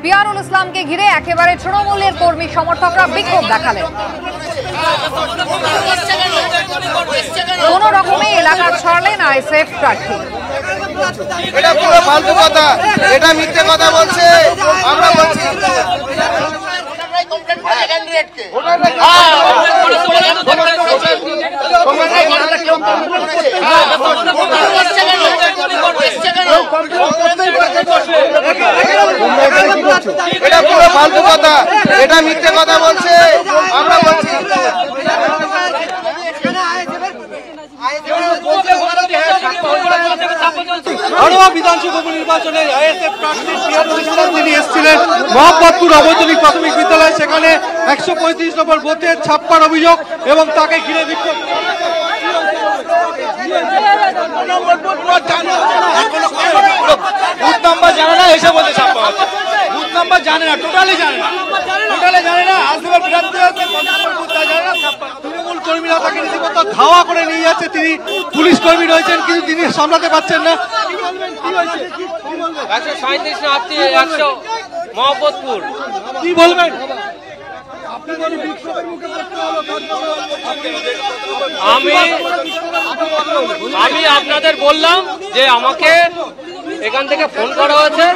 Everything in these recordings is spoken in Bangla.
পিয়ারুল ইসলামকে ঘিরে একেবারে তৃণমূলের কর্মী সমর্থকরা বিক্ষোভ দেখালেন। কোন রকমে এলাকা ছাড়লেন আইএসএফ প্রার্থী। এটা পুরো ফালতু কথা, এটা মিথ্যে কথা বলছে। আমরা বলছি এটা পুরো ফালতু কথা, এটা মিথ্যে কথা বলছে। আমরা বলছি হাড়োয়া বিধানসভা উপনির্বাচনে আইএসএফ প্রার্থী পিয়ারুল ইসলাম তিনি এসেছিলেন মোহাম্মদপুর অবৈতনিক প্রাথমিক বিদ্যালয়। সেখানে 135 নম্বর বুথে ছাপ্পার অভিযোগ এবং তাকে ঘিরে বিক্ষোভ। বুথ নাম্বার জানে না, এসে বলছে ছাপ্পা হচ্ছে। বুথ নাম্বার জানে না, টোটালি জানে না। তৃণমূল কর্মীরা তাকে রীতিমতো ধাওয়া করে নিয়ে যাচ্ছে। তিনি পুলিশ কর্মী রয়েছেন, কিন্তু তিনি সামলাতে পারছেন না। 137 মোহাম্মদপুর কি বলবেন? আমি আপনাদের বললাম যে আমাকে এখান থেকে ফোন করা হয়েছে,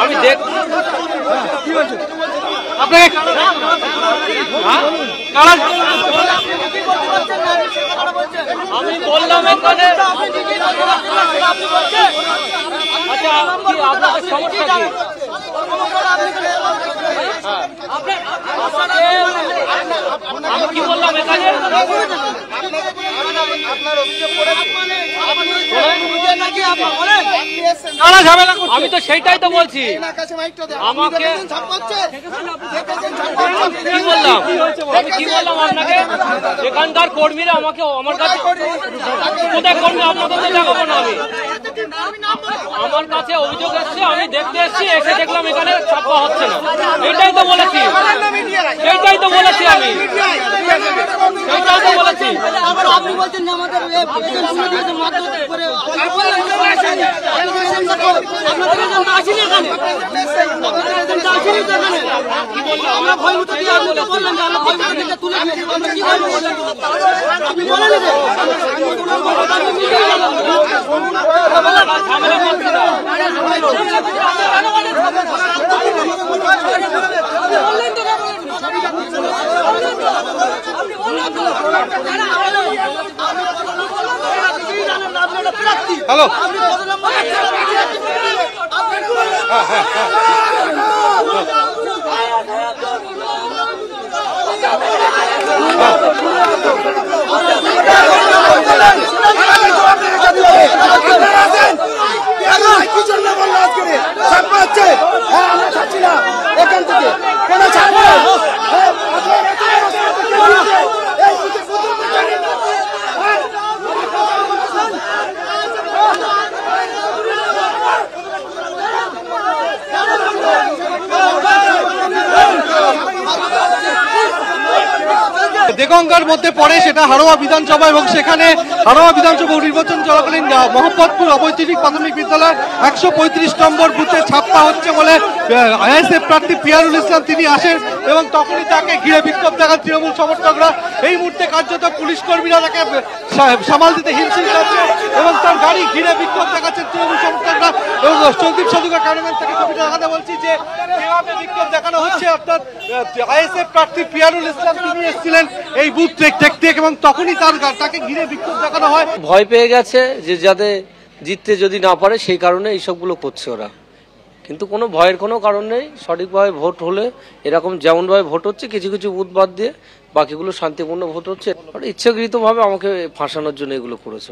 আমি দেখ আপনাকে আমি বললাম এখানে। আচ্ছা, কি আপনাদের সমস্যা কি? আমি কি বললাম এখানে? আমি তো সেইটাই তো বলছি। আমাকে কি বললাম? আমি কি বললাম আপনাকে? এখানকার কর্মীরা আমাকে আমার কাছে কোথায় কর্মী আপনাদের তো দেখাবো না। আমি আমার কাছে অভিযোগ এসছে, আমি দেখতে এসেছি, এসে দেখলাম এখানে ছাপ্পা হচ্ছে না। এইটাই তো বলেছি, সেইটাই তো বলেছি, আমি সেইটাই তো বলেছি। আপনি বলছেন যে আমাদের আমরা ভয়মুক্ত দিয়ে আপনাকে বললাম যে আমরা ভয়মুক্ত দিকে তুলে দিয়েছি। আমরা কি বলবো? আপনি বলেন হ্যালো, কি জন্য বললো আজকে ছাপ্পা হচ্ছে? হ্যাঁ, আমরা ছাড়ছি না এখান থেকে। কেন ছাড়বো? দেগঙ্গার মধ্যে পড়ে সেটা হাড়োয়া বিধানসভা, এবং সেখানে হাড়োয়া বিধানসভা নির্বাচন চলাকালীন মোহাম্মদপুর অবৈতনিক প্রাথমিক বিদ্যালয় 135 নম্বর বুথে ছাপ্পা হচ্ছে বলে আইএসএফ প্রার্থী পিয়ারুল ইসলাম তিনি আসেন, এবং তখনই তাকে ঘিরে বিক্ষোভ দেখান তৃণমূল সমর্থকরা। এই মুহূর্তে কার্যত পুলিশ কর্মীরা তাকে সামাল দিতে হিমশিম খাচ্ছে এবং তার গাড়ি ঘিরে বিক্ষোভ দেখাচ্ছেন তৃণমূল সমর্থকরা। এবং সন্দীপ সাধুকার ক্যামেরাম্যান থেকে ছবিটা দেখাতে বলছি যে কিভাবে বিক্ষোভ দেখানো হচ্ছে। অর্থাৎ আইএসএফ প্রার্থী পিয়ারুল ইসলাম তিনি এসেছিলেন এই বুথ দেখতে, এবং তখনই তাকে ঘিরে বিক্ষোভ দেখানো হয়। ভয় পেয়ে গেছে যে যাতে জিততে যদি না পারে, সেই কারণে এইসবগুলো করছে ওরা। কিন্তু কোনো ভয়ের কোনো কারণ নেই। সঠিকভাবে ভোট হলে এরকম যেমনভাবে ভোট হচ্ছে, কিছু কিছু বুথ বাদ দিয়ে বাকিগুলো শান্তিপূর্ণ ভোট হচ্ছে। ইচ্ছাকৃতভাবে আমাকে ফাঁসানোর জন্য এগুলো করেছে।